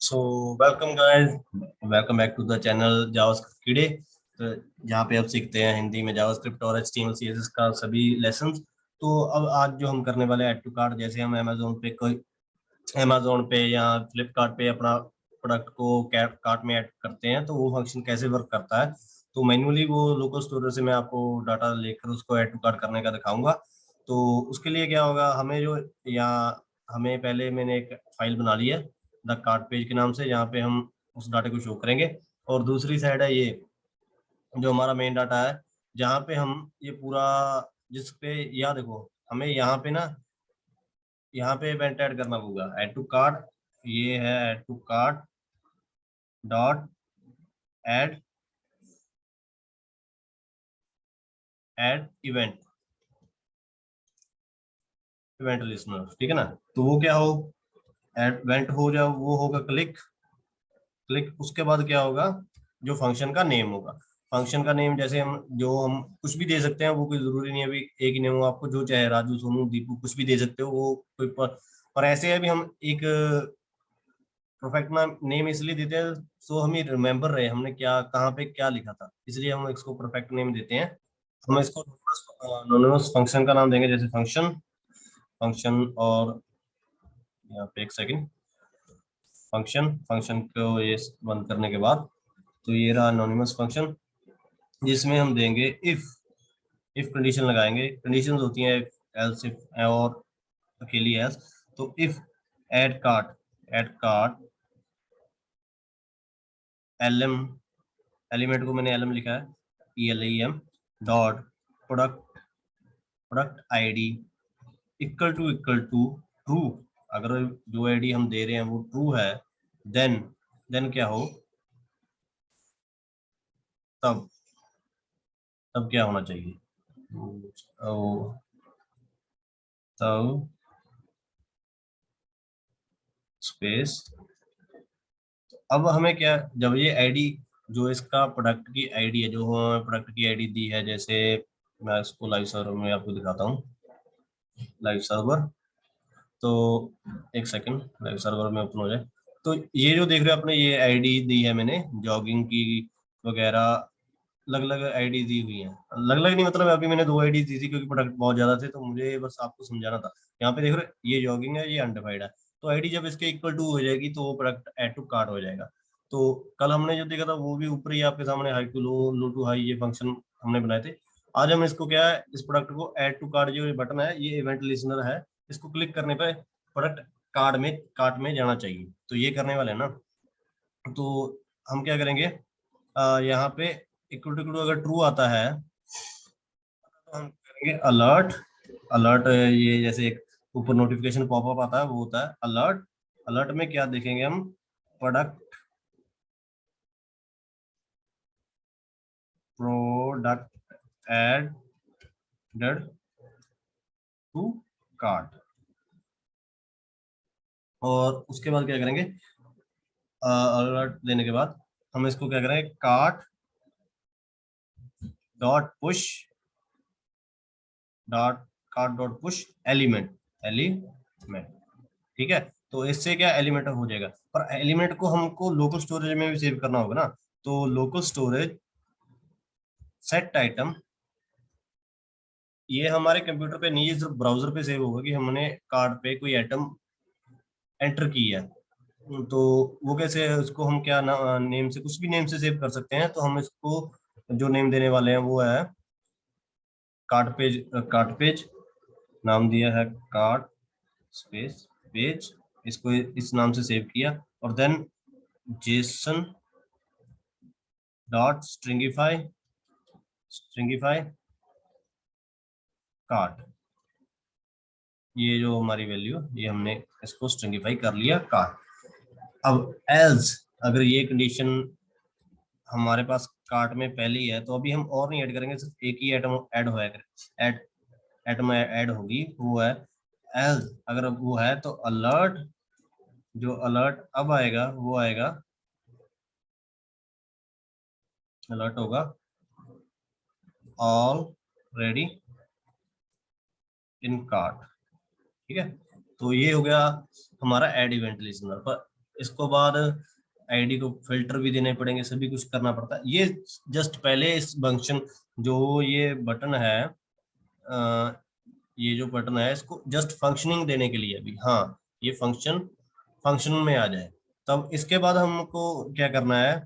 So welcome guys, welcome back to the channel JavaScript कीड़े। तो जहाँ पे आप सीखते हैं हिंदी में जावास्क्रिप्ट और एचटीएमएल सीएसएस का सभी लेसन्स। तो अब आज जो हम करने वाले हैं ऐड टू कार्ट, जैसे हम अमेजोन पे या फ्लिपकार्ट पे अपना प्रोडक्ट को कार्ट में ऐड करते हैं, तो वो फंक्शन कैसे वर्क करता है। तो मैन्युअली वो लोकल स्टोरेज से मैं आपको डाटा लेकर उसको ऐड टू कार्ट करने का दिखाऊंगा। तो उसके लिए क्या होगा, हमें जो या हमें पहले मैंने एक फाइल बना ली है द कार्ट पेज के नाम से, जहाँ पे हम उस डाटे को शो करेंगे। और दूसरी साइड है ये जो हमारा मेन डाटा है, जहाँ पे हम ये पूरा जिस पे या देखो हमें यहाँ पे ना, यहाँ पे इवेंट ऐड करना होगा ऐड टू कार्ट। ये है add to cart dot add add event event listener, ठीक है ना। तो वो क्या हो, इवेंट हो जाओ, वो होगा क्लिक क्लिक। उसके बाद क्या होगा, जो फंक्शन का नेम होगा। फंक्शन का नेम जैसे हम कुछ भी दे सकते हैं, वो कोई जरूरी नहीं है अभी एक ही नेम हो, आपको जो चाहे राजू सोनू दीपू कुछ भी दे सकते हो वो कोई पर ऐसे है भी हम एक परफेक्ट नेम इसलिए देते हैं सो हमें रिमेम्बर रहे हमने क्या कहाँ पे क्या लिखा था, इसलिए हम इसको परफेक्ट नेम देते हैं। हम इसको एनोनिमस फंक्शन का नाम देंगे, जैसे फंक्शन फंक्शन। और यहाँ पे एक सेकंड, फंक्शन फंक्शन को ये बंद करने के बाद, तो ये रहा एनोनिमस फंक्शन, जिसमें हम देंगे इफ कंडीशन लगाएंगे। कंडीशंस होती हैं एल्स इफ और अकेली एल्स। तो if add cart elem, element को मैंने एलएम लिखा है, ELEM dot product product ID equal to true. अगर जो आईडी हम दे रहे हैं वो ट्रू है, देन देन क्या हो, तब तब क्या होना चाहिए, तो तब स्पेस। अब हमें क्या, जब ये आईडी जो इसका प्रोडक्ट की आईडी है, जो हमें प्रोडक्ट की आईडी दी है, जैसे मैं इसको लाइव सर्वर में आपको दिखाता हूँ। लाइव सर्वर, तो एक सेकंड लाइव सर्वर में ओपन हो जाए। तो ये जो देख रहे हो आपने, ये आईडी दी है मैंने जॉगिंग की वगैरह, अलग अलग आईडी दी हुई है। अलग अलग नहीं मतलब अभी मैंने 2 आईडी दी थी क्योंकि प्रोडक्ट बहुत ज्यादा थे, तो मुझे बस आपको समझाना था। यहाँ पे देख रहे हो, ये जॉगिंग है, ये अनडिफाइंड है। तो आईडी जब इसके इक्वल टू हो जाएगी तो वो प्रोडक्ट ऐड टू कार्ट हो जाएगा। तो कल हमने जो देखा था वो भी ऊपर ही आपके सामने high to low, low to high, ये फंक्शन हमने बनाए थे। आज हम इसको क्या है, इस प्रोडक्ट को ऐड टू कार्ट जो ये बटन है, ये इवेंट लिसनर है, इसको क्लिक करने पे प्रोडक्ट कार्ट में जाना चाहिए। तो ये करने वाले हैं ना। तो हम क्या करेंगे, यहाँ पे इक्वल टू अगर ट्रू आता है तो हम करेंगे अलर्ट। अलर्ट ये जैसे एक ऊपर नोटिफिकेशन पॉपअप आता है, वो होता है अलर्ट। अलर्ट में क्या देखेंगे हम, product product added to cart. और उसके बाद क्या करेंगे, अलर्ट देने के बाद हम इसको क्या करेंगे, dot push dot cart dot push element element, ठीक है। तो इससे क्या एलिमेंट हो जाएगा, पर एलिमेंट को हमको लोकल स्टोरेज में भी सेव करना होगा ना। तो लोकल स्टोरेज सेट आइटम, ये हमारे कंप्यूटर पे नहीं, सिर्फ ब्राउजर पे सेव होगा कि हमने कार्ड पे कोई आइटम एंटर की है। तो वो कैसे है, उसको हम क्या नेम से, कुछ भी नेम से सेव कर सकते हैं। तो हम इसको जो नेम देने वाले हैं वो है कार्ड पेज नाम दिया है, कार्ड स्पेस पेज। इसको इस नाम से सेव किया, और then JSON dot stringify card. ये जो हमारी वैल्यू, ये हमने इसको स्ट्रिंगिफाई कर लिया कार्ड। अब एल्स, अगर ये कंडीशन हमारे पास कार्ट में पहले ही है, तो अभी हम और नहीं ऐड करेंगे, सिर्फ एक ही आइटम ऐड होएगा, ऐड आइटम ऐड होगी, वो है एल्स। अगर वो है तो अलर्ट, जो अलर्ट अब आएगा वो आएगा, अलर्ट होगा ऑलरेडी इन कार्ट, ठीक है। तो ये हो गया हमारा एड इवेंट लिसनर। पर इसको बाद आईडी को फिल्टर भी देने पड़ेंगे, सभी कुछ करना पड़ता है। ये जस्ट पहले इस फंक्शन जो ये बटन है, ये जो बटन है इसको जस्ट फंक्शनिंग देने के लिए अभी, हाँ ये फंक्शन में आ जाए। तब इसके बाद हमको क्या करना है,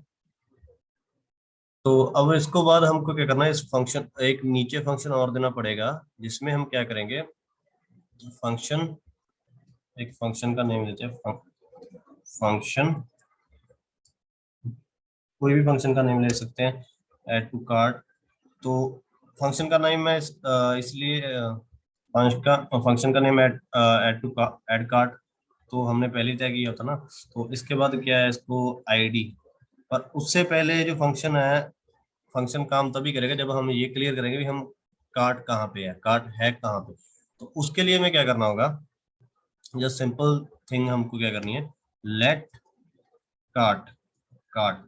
तो अब इसको बाद हमको क्या करना है, इस फंक्शन एक नीचे फंक्शन और देना पड़ेगा, जिसमें हम क्या करेंगे, फंक्शन, एक फंक्शन का नेम देते हैं, फंक्शन, कोई भी फंक्शन का नेम ले सकते हैं, ऐड टू कार्ट। तो फंक्शन का नेम मैं इसलिए फंक्शन का name add to add cart, तो हमने पहले तय किया था ना। तो इसके बाद क्या है, इसको आईडी, पर उससे पहले जो फंक्शन है, फंक्शन काम तभी करेगा जब हम ये क्लियर करेंगे कि हम कार्ट कहाँ पे है, कार्ट है कहाँ पे। तो उसके लिए हमें क्या करना होगा, जस्ट सिंपल थिंग हमको क्या करनी है, let cart, cart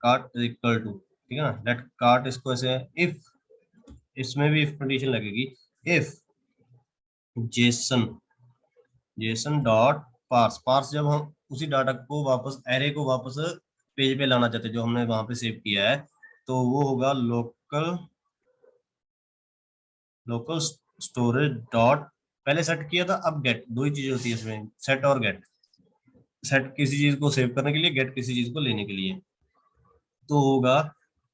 cart equal to, ठीक है ना, लेट कार्ट, इसको ऐसे इफ, इसमें भी इफ कंडीशन लगेगी, if JSON, JSON dot parse, parse जब हम उसी डाटा को वापस एरे को वापस पेज पे लाना चाहते हैं जो हमने वहां पे सेव किया है, तो वो होगा लोकल, लोकल स्टोरेज डॉट, पहले सेट किया था, अब गेट, दो ही चीजें होती है इसमें, सेट और गेट। सेट किसी चीज को सेव करने के लिए, गेट किसी चीज को लेने के लिए। तो होगा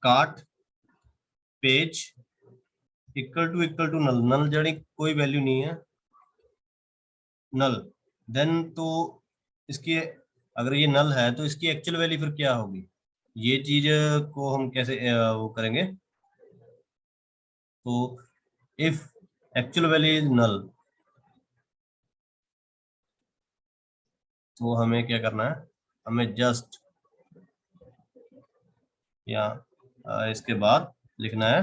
cart page equal to null, null जड़ी कोई वैल्यू नहीं है, नल, देन तो इसकी, अगर ये नल है तो इसकी एक्चुअल वैल्यू फिर क्या होगी, ये चीज को हम कैसे वो करेंगे, तो if actual value is null, तो हमें क्या करना है, हमें जस्ट या इसके बाद लिखना है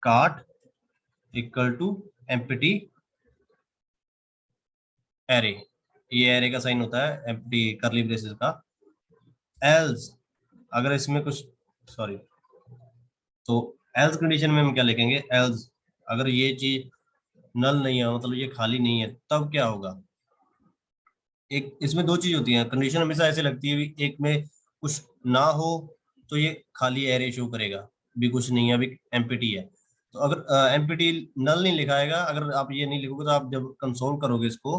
cart equal to empty array, ये एरे का साइन होता है एम्प्टी करली ब्रेसेस का, एल्स, अगर इसमें कुछ, सॉरी, तो एल्स कंडीशन में हम क्या लिखेंगे, एल्स अगर ये चीज नल नहीं है, मतलब ये खाली नहीं है, तब क्या होगा, एक इसमें दो चीज होती हैं, कंडीशन हमेशा ऐसे लगती है भी, एक में कुछ ना हो तो ये खाली एरे शो करेगा, भी कुछ नहीं है, अभी एम्प्टी है। तो अगर एम्प्टी नल नहीं लिखाएगा, अगर आप ये नहीं लिखोगे तो आप जब कंसोल करोगे इसको,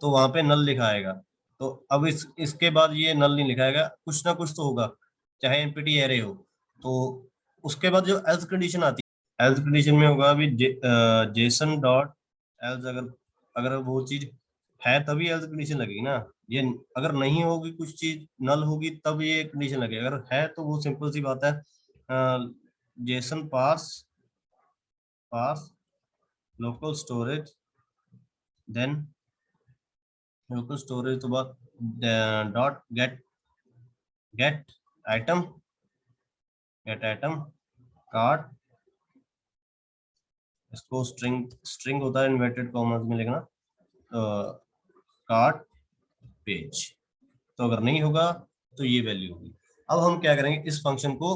तो वहां पे नल लिखाएगा। तो अब इसके बाद ये नल नहीं लिखाएगा, कुछ ना कुछ तो होगा, चाहे एम्प्टी एरे हो। तो उसके बाद जो एल्स कंडीशन आती है, एल्स कंडीशन में होगा अभी जेसन डॉट एल्स, अगर अगर वो चीज है तभी एल्स कंडीशन लगेगी ना, ये अगर नहीं होगी कुछ चीज, नल होगी तब ये कंडीशन लगेगी, अगर है तो वो सिंपल सी बात है, JSON parse, parse local storage, then local storage तो बाद dot get, get item, get item cart, इसको स्ट्रिंग, स्ट्रिंग होता है इन्वर्टेड कॉमर्स में लिखना, कार्ट पेज। तो अगर नहीं होगा तो ये वैल्यू होगी। अब हम क्या करेंगे, इस फंक्शन को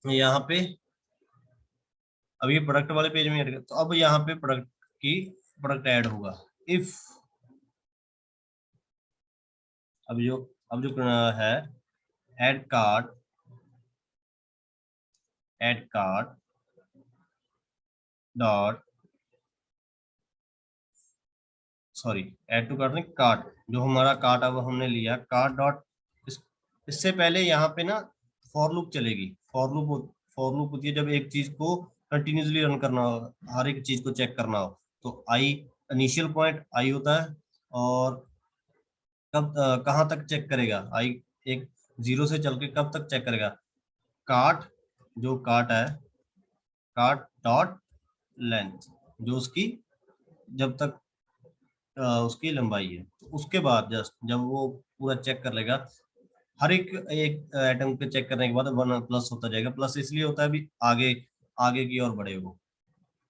यहाँ पे, अब ये प्रोडक्ट वाले पेज में ऐड, तो अब यहाँ पे प्रोडक्ट की, प्रोडक्ट ऐड होगा, इफ, अब जो, अब जो है add cart, add cart dot, sorry add to cart नहीं, कार्ट, जो हमारा कार्ट अब हमने लिया, कार्ट डॉट, इससे पहले यहाँ पे ना फॉर लूप चलेगी, फॉर लूप होती है जब एक चीज को कंटिन्यूसली रन करना हो, हर एक चीज को चेक करना हो, तो आई, इनिशियल पॉइंट आई होता है, और कब कहाँ तक चेक करेगा आई, एक जीरो से चल के कब तक चेक करेगा, कार्ट, जो कार्ट है, कार्ट डॉट लेंथ, जो उसकी, जब तक उसकी लंबाई है, तो उसके बाद जस्ट जब वो पूरा चेक कर लेगा, हर एक आइटम पे चेक करने के बाद वन प्लस होता जाएगा, प्लस इसलिए होता है भी आगे, आगे की ओर बढ़े वो,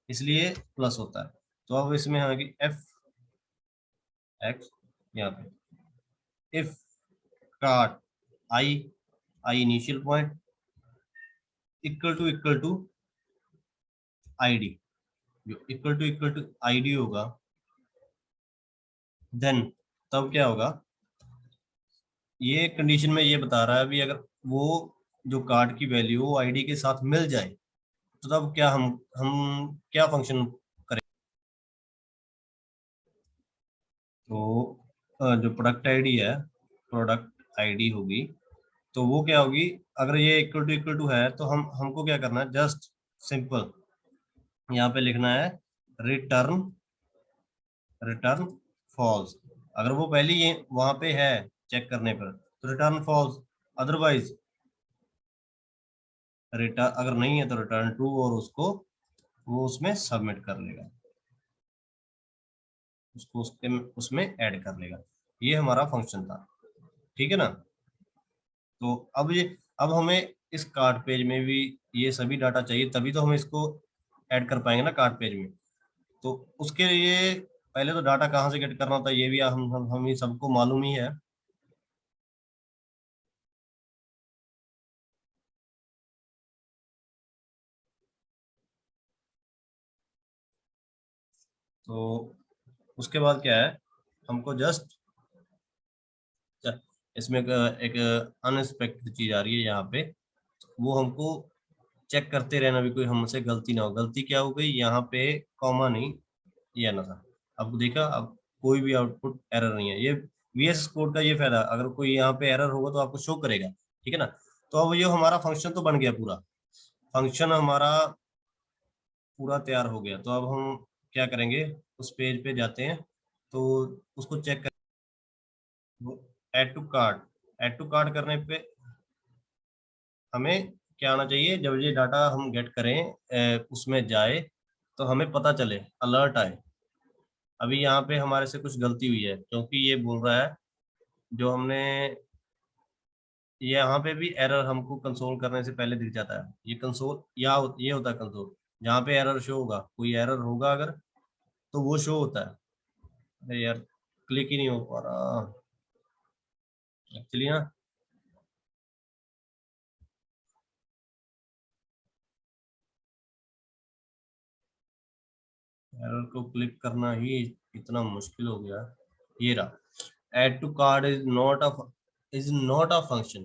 इसलिए प्लस होता है। तो अब इसमें आगे एफ एक्स, यहाँ पे if cart I, I initial point equal to ID, जो इक्वल टू आईडी होगा, देन तब क्या होगा, ये कंडीशन में ये बता रहा है अभी, अगर वो जो कार्ड की वैल्यू आईडी के साथ मिल जाए तो तब क्या हम क्या फंक्शन करें। तो जो प्रोडक्ट आईडी है, प्रोडक्ट आईडी होगी, तो वो क्या होगी, अगर ये इक्वल टू है तो हम हमको क्या करना है, जस्ट सिंपल यहाँ पे लिखना है रिटर्न रिटर्न फॉल्स। अगर वो पहले ये वहां पे है चेक करने पर तो रिटर्न फॉल्स, अदरवाइज रिटर्न, अगर नहीं है तो रिटर्न ट्रू, और उसको वो उसमें सबमिट कर लेगा, उसको उसके उसमें ऐड कर लेगा। ये हमारा फंक्शन था, ठीक है ना। तो अब हमें इस कार्ड पेज में भी ये सभी डाटा चाहिए, तभी तो हम इसको ऐड कर पाएंगे ना कार्ड पेज में। तो उसके लिए पहले तो डाटा कहाँ से गेट करना होता है ये भी हम ही सबको मालूम ही है। तो उसके बाद क्या है, हमको जस्ट इसमें एक अनएक्सपेक्टेड चीज आ रही है यहाँ पे, वो हमको चेक करते रहना भी कोई हमसे गलती ना हो। गलती क्या हो गई यहाँ पे, कॉमा नहीं, ये ना था। अब देखा, अब कोई भी आउटपुट एरर नहीं है। ये VS कोड का ये फायदा, अगर कोई यहाँ पे एरर होगा तो आपको शो करेगा, ठीक है ना। तो अब ये हमारा फंक्शन तो बन गया, पूरा फंक्शन हमारा पूरा तैयार हो गया। तो अब हम क्या करेंगे, उस पेज पे जाते हैं, तो उसको चेक कर, ऐड टू कार्ट करने पे हमें क्या आना चाहिए, जब ये डाटा हम गेट करें उसमें जाए तो हमें पता चले, अलर्ट आए। अभी यहाँ पे हमारे से कुछ गलती हुई है, क्योंकि ये बोल रहा है जो हमने, ये यहाँ पे भी एरर हमको कंसोल करने से पहले दिख जाता है। ये कंसोल ये होता है कंसोल, जहाँ पे एरर शो होगा, कोई एरर होगा अगर, तो वो शो होता है। अरे यार, क्लिक ही नहीं हो पा रहा एक्चुअली ना। एरर को क्लिक करना ही इतना मुश्किल हो गया। ये रहा, add to card is not a function.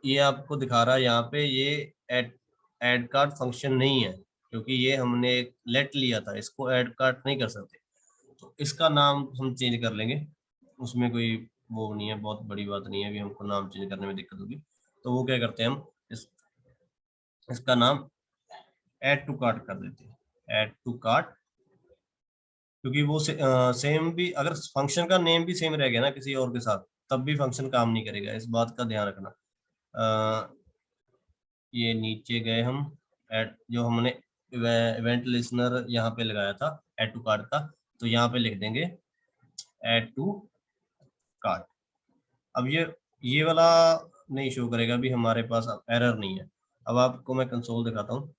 ये आपको दिखा रहा है यहाँ पे, ये ऐड ऐड कार्ड फंक्शन नहीं है, क्योंकि ये हमने लेट लिया था, इसको ऐड कार्ड नहीं कर सकते। तो इसका नाम हम चेंज कर लेंगे, उसमें कोई वो नहीं है, बहुत बड़ी बात नहीं है, अभी हमको नाम चेंज करने में दिक्कत होगी। तो वो क्या करते हैं, हम इसका नाम ऐड टू कार्ट कर देते हैं, ऐड टू कार्ट। क्योंकि वो सेम भी, अगर फंक्शन का नेम भी सेम रह गया ना किसी और के साथ, तब भी फंक्शन काम नहीं करेगा, इस बात का ध्यान रखना। अ, ये नीचे गए हम, ऐड जो हमने इवेंट लिसनर यहाँ पे लगाया था ऐड टू कार्ट का, तो यहाँ पे लिख देंगे ऐड टू कार्ट। अब ये वाला नहीं शो करेगा, अभी हमारे पास एरर नहीं है। अब आपको मैं कंसोल दिखाता हूँ।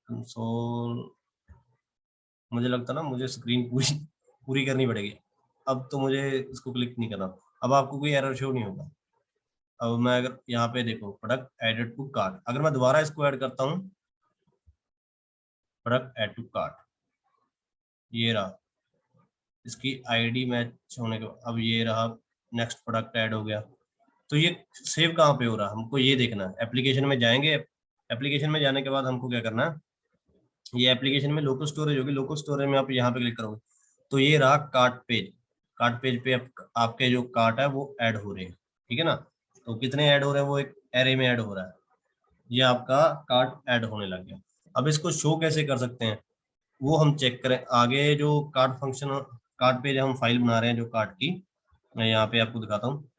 कंसोल, मुझे लगता ना मुझे स्क्रीन पूरी पूरी करनी पड़ेगी। अब तो मुझे इसको क्लिक नहीं करना, अब आपको कोई एरर शो नहीं होगा। अब मैं अगर यहाँ पे देखो, प्रोडक्ट एडेड टू कार्ट, अगर मैं दोबारा इसको ऐड करता हूँ, प्रोडक्ट ऐड टू कार्ट, ये रहा, इसकी आईडी मैच होने के बाद अब ये रहा, नेक्स्ट प्रोडक्ट ऐड हो गया। तो ये सेव कहाँ पे हो रहा है, हमको ये देखना है। एप्लीकेशन में जाएंगे, एप्लीकेशन में जाने के बाद हमको क्या करना है, ये एप्लीकेशन में लोकल स्टोरेज होगी, लोकल स्टोरेज में आप यहाँ पे क्लिक करोगे तो ये रहा कार्ट पेज। कार्ट पेज पे आपके जो कार्ट है वो ऐड हो रहे हैं, ठीक है ना। तो कितने ऐड हो रहे हैं, वो एक एरे में ऐड हो रहा है, ये आपका कार्ट ऐड होने लग गया। अब इसको शो कैसे कर सकते हैं, वो हम चेक करें आगे। जो कार्ट फंक्शन, कार्ट पेज हम फाइल बना रहे हैं जो कार्ट की, मैं यहाँ पे आपको दिखाता हूँ।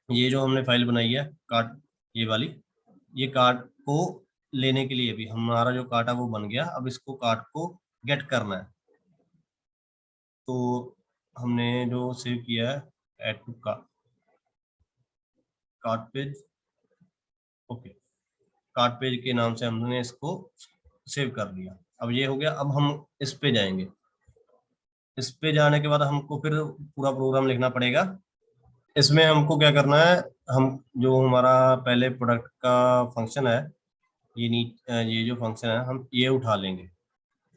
ये जो हमने फाइल बनाई है कार्ट, ये वाली, ये कार्ट को लेने के लिए भी हमारा जो कार्ट है वो बन गया। अब इसको कार्ट को गेट करना है, तो हमने जो सेव किया है add to cart page, okay, cart page के नाम से हमने इसको सेव कर लिया। अब ये हो गया। अब हम इस पे जाएंगे, इस पे जाने के बाद हमको फिर पूरा प्रोग्राम लिखना पड़ेगा। इसमें हमको क्या करना है, हम जो हमारा पहले प्रोडक्ट का फंक्शन है, ये जो फंक्शन है हम ये उठा लेंगे,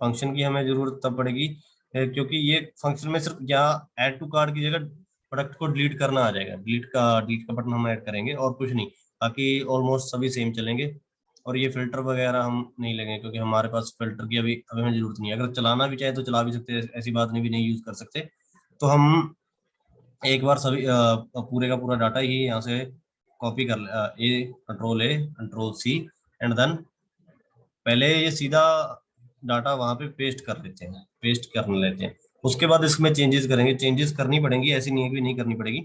फंक्शन की हमें जरूरत तब पड़ेगी क्योंकि ये फंक्शन में सिर्फ यहाँ ऐड टू कार्ट की जगह प्रोडक्ट को डिलीट करना आ जाएगा। डिलीट का बटन हम ऐड करेंगे और कुछ नहीं, बाकी ऑलमोस्ट सभी सेम चलेंगे। और ये फिल्टर वगैरह हम नहीं लेंगे क्योंकि हमारे पास फिल्टर की अभी अभी हमें जरूरत नहीं है। अगर चलाना भी चाहे तो चला भी सकते हैं, ऐसी बात नहीं भी नहीं यूज कर सकते। तो हम एक बार सभी पूरे का पूरा डाटा ही यहाँ से कॉपी कर ए कंट्रोल सी एंड देन पहले ये सीधा डाटा वहां पे पेस्ट कर लेते हैं, पेस्ट करने लेते हैं। उसके बाद इसमें चेंजेस करेंगे, चेंजेस करनी पड़ेंगी, ऐसी नहीं है कि नहीं करनी पड़ेगी।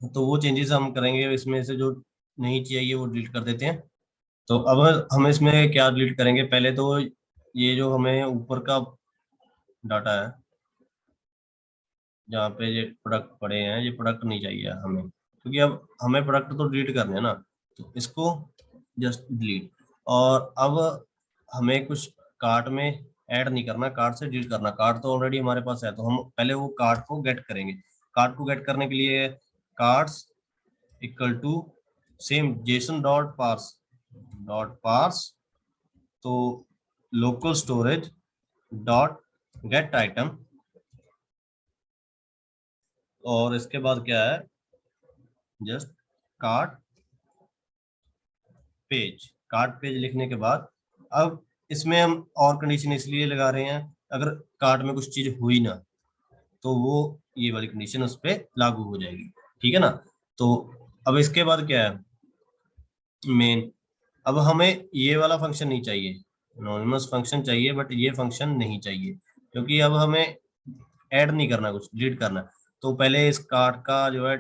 तो वो चेंजेस हम करेंगे, इसमें से जो नहीं चाहिए वो डिलीट कर देते हैं। तो अब हम इसमें क्या डिलीट करेंगे, पहले तो ये जो हमें ऊपर का डाटा है जहाँ पे ये प्रोडक्ट पड़े हैं, ये प्रोडक्ट नहीं चाहिए हमें, क्योंकि अब हमें प्रोडक्ट तो डिलीट करने हैं ना। तो इसको जस्ट डिलीट। और अब हमें कुछ कार्ट में ऐड नहीं करना, कार्ट से डिलीट करना। कार्ट तो ऑलरेडी हमारे पास है, तो हम पहले वो कार्ट को गेट करेंगे। कार्ट को गेट करने के लिए carts equal to same JSON dot parse. तो local storage dot get item, और इसके बाद क्या है, जस्ट कार्ट कार्ट पेज लिखने के बाद अब इसमें हम और कंडीशन इसलिए लगा रहे हैं, अगर कार्ट में कुछ चीज हुई ना तो वो ये वाली कंडीशन उस पर लागू हो जाएगी, ठीक है ना। तो अब इसके बाद क्या है, मेन। अब हमें ये वाला फंक्शन नहीं चाहिए, एनोनिमस फंक्शन चाहिए, बट ये फंक्शन नहीं चाहिए क्योंकि अब हमें ऐड नहीं करना, कुछ डिलीट करना है। तो पहले इस कार्ट का जो है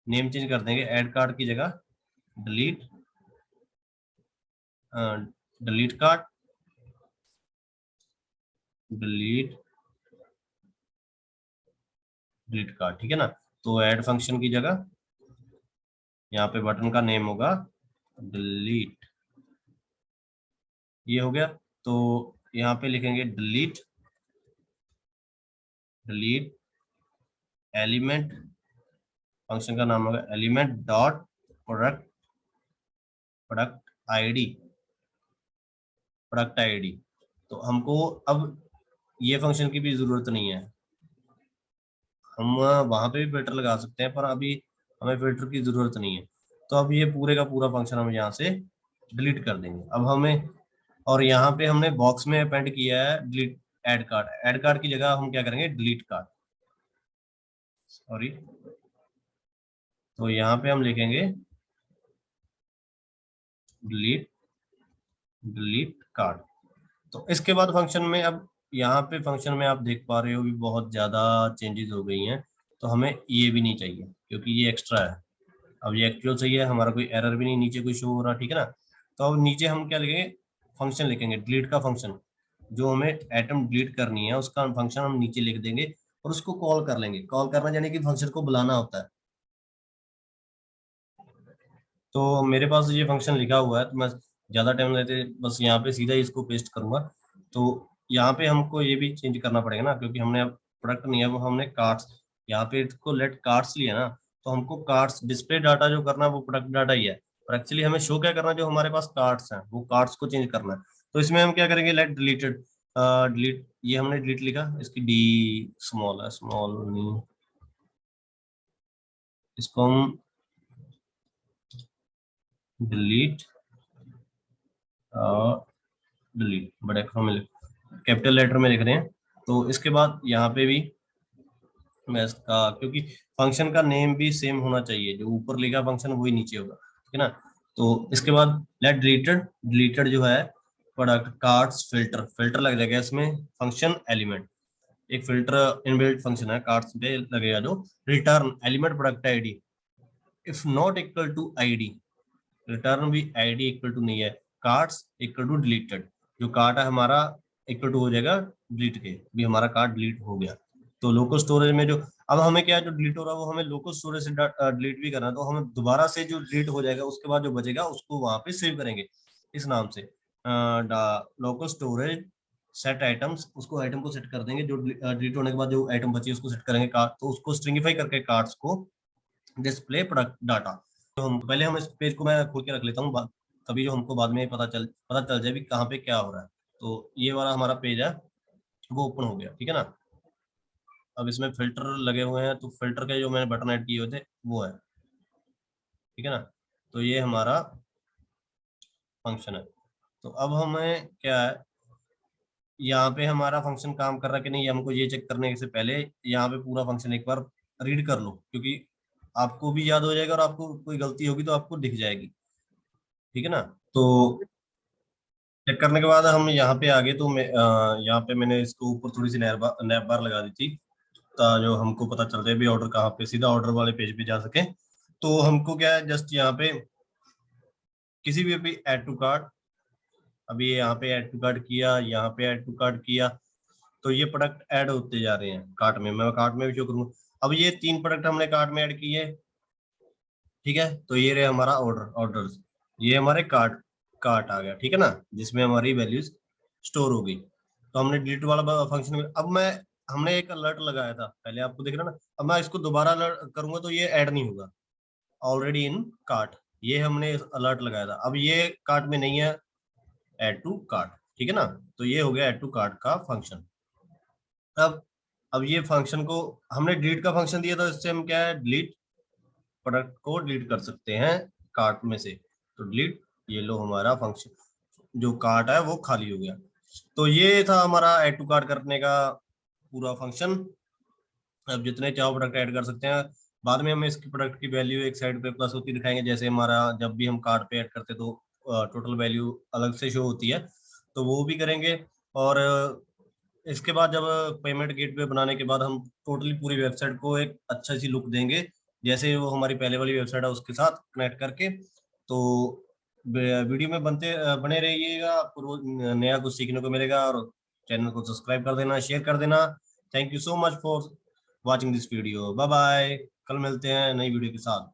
नेम चेंज कर देंगे, ऐड कार्ट की जगह delete delete cart, delete delete cart, ठीक है ना। तो ऐड फंक्शन की जगह यहाँ पे बटन का नेम होगा डिलीट, ये हो गया। तो यहाँ पे लिखेंगे डिलीट डिलीट एलिमेंट, फंक्शन का नाम होगा element dot product product ID product ID. तो हमको अब ये फंक्शन की भी जरूरत नहीं है, हम वहां पे भी फिल्टर लगा सकते हैं, पर अभी हमें फिल्टर की जरूरत नहीं है। तो अब ये पूरे का पूरा फंक्शन हम यहाँ से डिलीट कर देंगे। अब हमें, और यहाँ पे हमने बॉक्स में अपेंड किया है डिलीट ऐड कार्ड की जगह हम क्या करेंगे, डिलीट कार्ड, सॉरी। तो यहाँ पे हम लिखेंगे डिलीट डिलीट कार्ड। तो इसके बाद फंक्शन में, अब यहाँ पे फंक्शन में आप देख पा रहे हो भी बहुत ज्यादा चेंजेस हो गई हैं। तो हमें ये भी नहीं चाहिए क्योंकि ये एक्स्ट्रा है। अब ये एक्चुअल सही है, हमारा कोई एरर भी नहीं नीचे कोई शो हो रहा, ठीक है ना। तो अब नीचे हम क्या लिखेंगे, फंक्शन लिखेंगे डिलीट का फंक्शन, जो हमें आइटम डिलीट करनी है उसका फंक्शन हम नीचे लिख देंगे और उसको कॉल कर लेंगे। कॉल करना यानी कि फंक्शन को बुलाना होता है। तो मेरे पास ये फंक्शन लिखा हुआ है, तो मैं ज़्यादा टाइम लेते बस यहाँ पे सीधा ही इसको पेस्ट करूंगा। तो यहाँ पे हमको ये भी चेंज करना पड़ेगा ना, क्योंकि हमने अब प्रोडक्ट नहीं है, वो हमने कार्ड्स, यहाँ पे इसको लेट कार्ड्स लिया ना। तो हमको कार्ड्स डिस्प्ले डाटा जो करना है वो प्रोडक्ट डाटा ही है, और एक्चुअली हमें शो क्या करना है, जो हमारे पास कार्ड्स हैं वो कार्ड्स को चेंज करना है। तो इसमें हम क्या करेंगे, लेट डिलीटेड डिलीट, ये हमने डिलीट लिखा, इसकी डी स्मॉल है, स्मॉल नहीं, इसको हम डिलीट डिलीट बड़े अक्षरों में कैपिटल लेटर में लिख रहे हैं। तो इसके बाद यहाँ पे भी मैं इसका, क्योंकि फंक्शन का नेम भी सेम होना चाहिए, जो ऊपर लिखा फंक्शन वही नीचे होगा, ठीक है ना। तो इसके बाद लेट डिलीटेड, डिलीटेड जो है प्रोडक्ट कार्ड्स फिल्टर, फिल्टर लग जाएगा इसमें फंक्शन एलिमेंट, एक फिल्टर इनबिल्ट फंक्शन है कार्ड्स पे लगेगा, जो return element product ID if not equal to ID, return भी आईडी इक्वल टू नहीं है, कार्ड्स इक्वल टू डिलीटेड, जो कार्ड है हमारा इक्वल टू हो जाएगा डिलीट के, भी हमारा कार्ड डिलीट हो गया। तो लोकल स्टोरेज में जो, अब हमें क्या है, जो डिलीट हो रहा है वो हमें लोकल स्टोरेज से डिलीट भी करना है। तो हमें दोबारा से जो डिलीट हो जाएगा उसके बाद जो बचेगा उसको वहां पे सेव करेंगे इस नाम से, लोकल स्टोरेज सेट आइटम्स, उसको आइटम को सेट कर देंगे, जो डिलीट होने के बाद जो आइटम बची उसको सेट करेंगे कार्ड, तो उसको स्ट्रिंगिफाई करके कार्ड्स को डिस्प्ले प्रोडक्ट डाटा। तो हम पहले, हम इस पेज को मैं खोल के रख लेता हूँ, तभी जो हमको बाद में पता चल जाए भी कहाँ पे क्या हो रहा है। तो ये वाला हमारा पेज है वो ओपन हो गया, ठीक है ना। अब इसमें फिल्टर लगे हुए हैं, तो फिल्टर के जो मैंने बटन ऐड किए हुए थे वो है, ठीक है ना। तो ये हमारा फंक्शन है। तो अब हमें क्या है, यहाँ पे हमारा फंक्शन काम कर रहा है कि नहीं, हमको ये चेक करने से पहले यहाँ पे पूरा फंक्शन एक बार रीड कर लो, क्योंकि आपको भी याद हो जाएगा और आपको कोई गलती होगी तो आपको दिख जाएगी, ठीक है ना। तो चेक करने के बाद हम यहाँ पे आ गए, तो मैं यहाँ पे मैंने इसको ऊपर थोड़ी सी नैप बार लगा दी थी, जो हमको पता चल जाए भी ऑर्डर कहाँ पे, सीधा ऑर्डर वाले पेज पे जा सके। तो हमको क्या है, जस्ट यहाँ पे किसी भी अभी ऐड टू कार्ट, अभी यहाँ पे ऐड टू कार्ट किया, यहाँ पे ऐड टू कार्ट किया, तो ये प्रोडक्ट ऐड होते जा रहे हैं कार्ट में। मैं कार्ट में भी शो करूंगा। अब ये 3 प्रोडक्ट हमने कार्ट में ऐड किए, ठीक है। तो ये रहे हमारा ऑर्डर्स, ये हमारे कार्ट कार्ट आ गया, ठीक है ना, जिसमें हमारी वैल्यूज स्टोर हो गई। तो हमने डिलीट वाला फंक्शन, अब मैं हमने एक अलर्ट लगाया था पहले, आपको दिख रहा ना। अब मैं इसको दोबारा अलर्ट करूंगा तो ये ऐड नहीं होगा, ऑलरेडी इन कार्ट, ये हमने अलर्ट लगाया था। अब ये कार्ट में नहीं है, ऐड टू कार्ट, ठीक है ना। तो ये हो गया ऐड टू कार्ट का फंक्शन। अब ये फंक्शन को हमने डिलीट का फंक्शन दिया था, इससे हम क्या है, डिलीट प्रोडक्ट को डिलीट कर सकते हैं कार्ट में से। तो डिलीट, ये लो हमारा फंक्शन जो कार्ट है वो खाली हो गया। तो ये था हमारा ऐड टू कार्ट करने का पूरा फंक्शन। अब जितने चाहो प्रोडक्ट ऐड कर सकते हैं। बाद में हम इसकी प्रोडक्ट की वैल्यू एक साइड पे प्लस होती दिखाएंगे, जैसे हमारा जब भी हम कार्ट पे ऐड करते तो टोटल वैल्यू अलग से शो होती है, तो वो भी करेंगे। और इसके बाद जब पेमेंट गेटवे बनाने के बाद हम टोटली पूरी वेबसाइट को एक अच्छा सी लुक देंगे, जैसे वो हमारी पहले वाली वेबसाइट है उसके साथ कनेक्ट करके। तो वीडियो में बने रहिएगा, आपको रोज नया कुछ सीखने को मिलेगा। और चैनल को सब्सक्राइब कर देना, शेयर कर देना। Thank you so much for watching this video. Bye bye, कल मिलते हैं नई वीडियो के साथ।